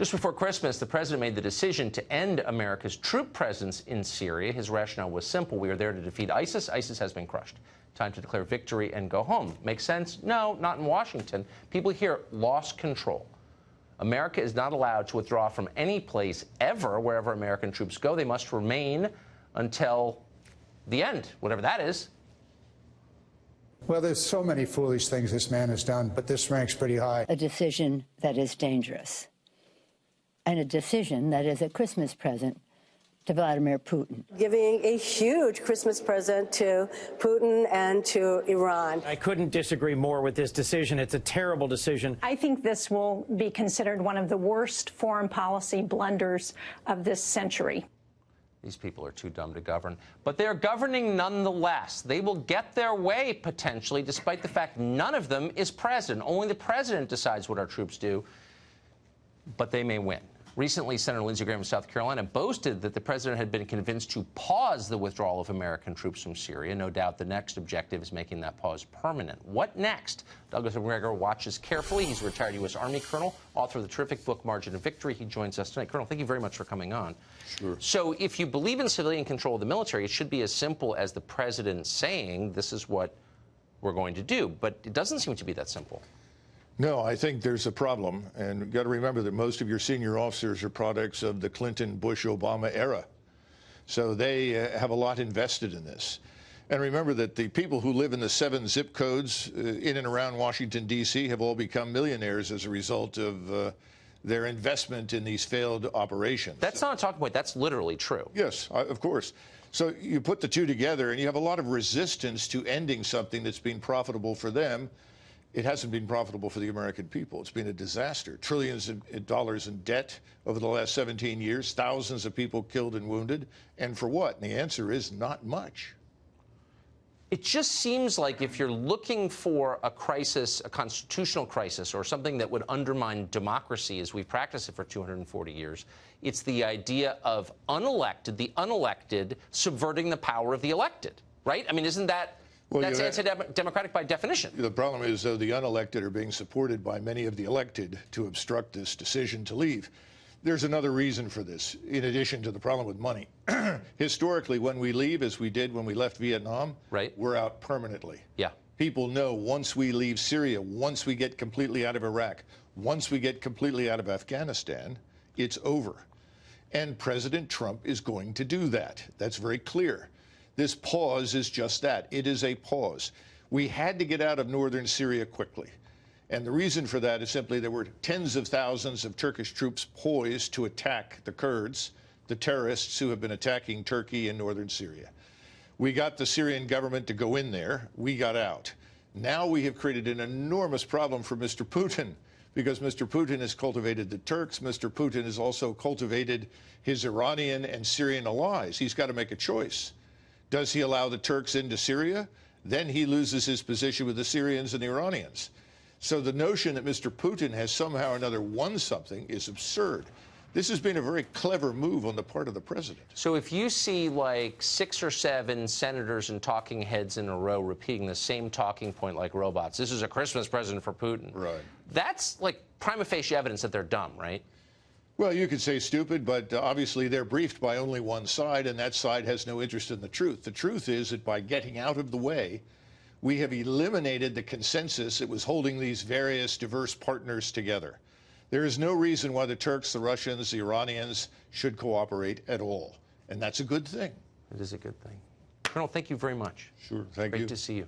Just before Christmas, the president made the decision to end America's troop presence in Syria. His rationale was simple. We are there to defeat ISIS. ISIS has been crushed. Time to declare victory and go home. Makes sense? No, not in Washington. People here lost control. America is not allowed to withdraw from any place ever. Wherever American troops go, they must remain until the end, whatever that is. Well, there's so many foolish things this man has done, but this ranks pretty high. A decision that is dangerous, and a decision that is a Christmas present to Vladimir Putin. Giving a huge Christmas present to Putin and to Iran. I couldn't disagree more with this decision. It's a terrible decision. I think this will be considered one of the worst foreign policy blunders of this century. These people are too dumb to govern. But they're governing nonetheless. They will get their way, potentially, despite the fact none of them is president. Only the president decides what our troops do. But they may win. Recently, Senator Lindsey Graham of South Carolina boasted that the president had been convinced to pause the withdrawal of American troops from Syria. No doubt the next objective is making that pause permanent. What next? Douglas MacGregor watches carefully. He's a retired U.S. Army colonel, author of the terrific book Margin of Victory. He joins us tonight. Colonel, thank you very much for coming on. Sure. So if you believe in civilian control of the military, it should be as simple as the president saying this is what we're going to do. But it doesn't seem to be that simple. No, I think there's a problem, and you've got to remember that most of your senior officers are products of the Clinton, Bush, Obama era. So they have a lot invested in this. And remember that the people who live in the 7 zip codes in and around Washington, D.C. have all become millionaires as a result of their investment in these failed operations. That's not a talking point. That's literally true. Yes, of course. So you put the two together, and you have a lot of resistance to ending something that's been profitable for them. It hasn't been profitable for the American people. It's been a disaster. Trillions of dollars in debt over the last 17 years, thousands of people killed and wounded. And for what? And the answer is not much. It just seems like if you're looking for a crisis, a constitutional crisis, or something that would undermine democracy as we've practiced it for 240 years, it's the idea of the unelected subverting the power of the elected, right? I mean, isn't that... Well, that's anti-democratic by definition. The problem is, though, the unelected are being supported by many of the elected to obstruct this decision to leave. There's another reason for this, in addition to the problem with money. Historically, when we leave, as we did when we left Vietnam, right, we're out permanently. Yeah. People know once we leave Syria, once we get completely out of Iraq, once we get completely out of Afghanistan, it's over. And President Trump is going to do that. That's very clear. This pause is just that. It is a pause. We had to get out of northern Syria quickly. And the reason for that is simply there were tens of thousands of Turkish troops poised to attack the Kurds, the terrorists who have been attacking Turkey in northern Syria. We got the Syrian government to go in there. We got out. Now we have created an enormous problem for Mr. Putin, because Mr. Putin has cultivated the Turks. Mr. Putin has also cultivated his Iranian and Syrian allies. He's got to make a choice. Does he allow the Turks into Syria? Then he loses his position with the Syrians and the Iranians. So the notion that Mr. Putin has somehow or another won something is absurd. This has been a very clever move on the part of the president. So if you see like 6 or 7 senators and talking heads in a row repeating the same talking point like robots, this is a Christmas present for Putin. Right. That's like prima facie evidence that they're dumb, right? Well, you could say stupid, but obviously they're briefed by only one side, and that side has no interest in the truth. The truth is that by getting out of the way, we have eliminated the consensus that was holding these various diverse partners together. There is no reason why the Turks, the Russians, the Iranians should cooperate at all, and that's a good thing. It is a good thing. Colonel, thank you very much. Sure, thank you. Great to see you.